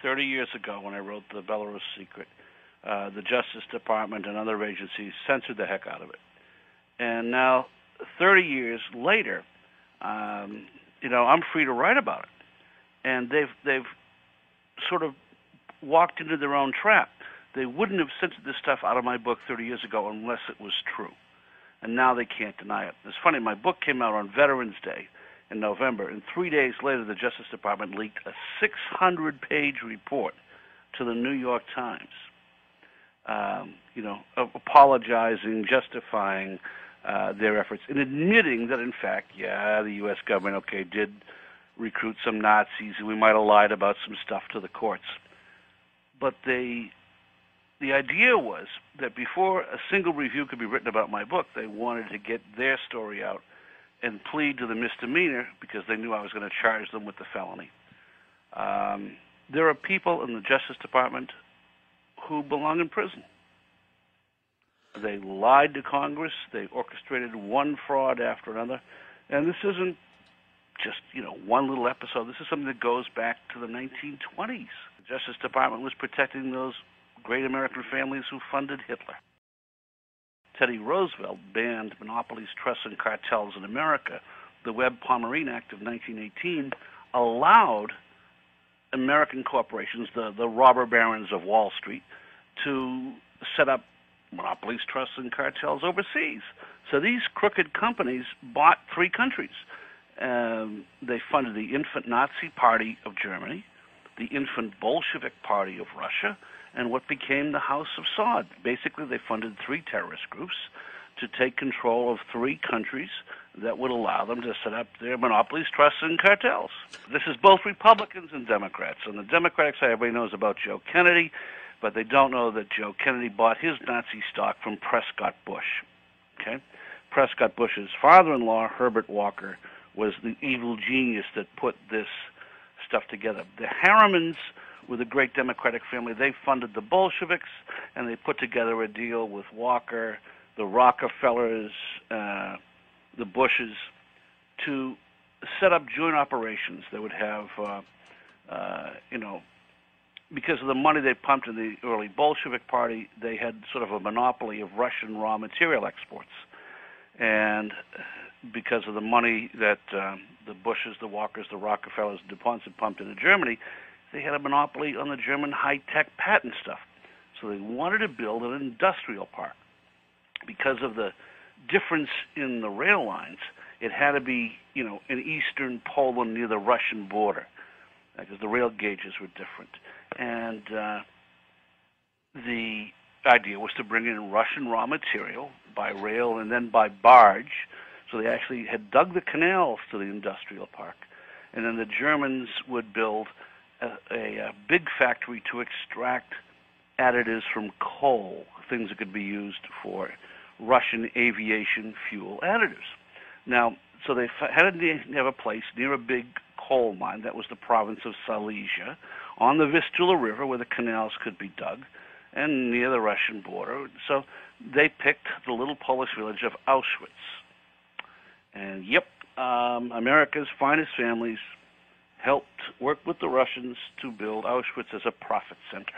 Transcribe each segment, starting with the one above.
30 years ago when I wrote The Belarus Secret, the Justice Department and other agencies censored the heck out of it. And now, 30 years later, I'm free to write about it. And they've sort of walked into their own trap. They wouldn't have censored this stuff out of my book 30 years ago unless it was true. And now they can't deny it. It's funny, my book came out on Veterans Day in November, and 3 days later the Justice Department leaked a 600-page report to the New York Times, apologizing, justifying their efforts, and admitting that, in fact, the U.S. government, did recruit some Nazis, and we might have lied about some stuff to the courts. But the idea was that before a single review could be written about my book, they wanted to get their story out and plead to the misdemeanor because they knew I was going to charge them with the felony. There are people in the Justice Department who belong in prison. They lied to Congress. They orchestrated one fraud after another. And this isn't just, one little episode. This is something that goes back to the 1920s. The Justice Department was protecting those great American families who funded Hitler. Teddy Roosevelt banned monopolies, trusts, and cartels in America. The Webb-Pomerene Act of 1918 allowed American corporations, the robber barons of Wall Street, to set up monopolies, trusts, and cartels overseas. So these crooked companies bought three countries. They funded the infant Nazi Party of Germany, the infant Bolshevik Party of Russia, and what became the House of Saud. Basically, they funded three terrorist groups to take control of three countries that would allow them to set up their monopolies, trusts, and cartels. This is both Republicans and Democrats. On the Democratic side, everybody knows about Joe Kennedy, but they don't know that Joe Kennedy bought his Nazi stock from Prescott Bush. Okay? Prescott Bush's father-in-law, Herbert Walker, was the evil genius that put this stuff together. The Harrimans were the great Democratic family. They funded the Bolsheviks, and they put together a deal with Walker, the Rockefellers, the Bushes, to set up joint operations that would have, because of the money they pumped in the early Bolshevik Party, they had sort of a monopoly of Russian raw material exports. And because of the money that the Bushes, the Walkers, the Rockefellers, the DuPonts had pumped into Germany, they had a monopoly on the German high-tech patent stuff. So they wanted to build an industrial park. Because of the difference in the rail lines, it had to be, in eastern Poland near the Russian border, because the rail gauges were different. And the idea was to bring in Russian raw material by rail and then by barge. So they actually had dug the canals to the industrial park. And then the Germans would build a big factory to extract additives from coal, things that could be used for Russian aviation fuel additives. Now, so they had to have a place near a big coal mine. That was the province of Silesia, on the Vistula River where the canals could be dug, and near the Russian border. So they picked the little Polish village of Auschwitz. And America's finest families helped work with the Russians to build Auschwitz as a profit center.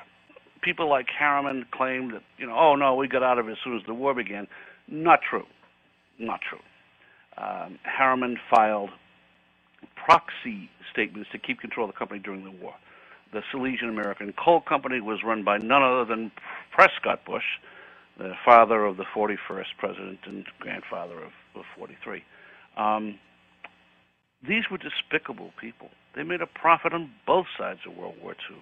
People like Harriman claim that, oh no, we got out of it as soon as the war began. Not true. Not true. Harriman filed proxy statements to keep control of the company during the war. The Silesian American Coal Company was run by none other than Prescott Bush, the father of the 41st president and grandfather of 43. These were despicable people. They made a profit on both sides of World War II.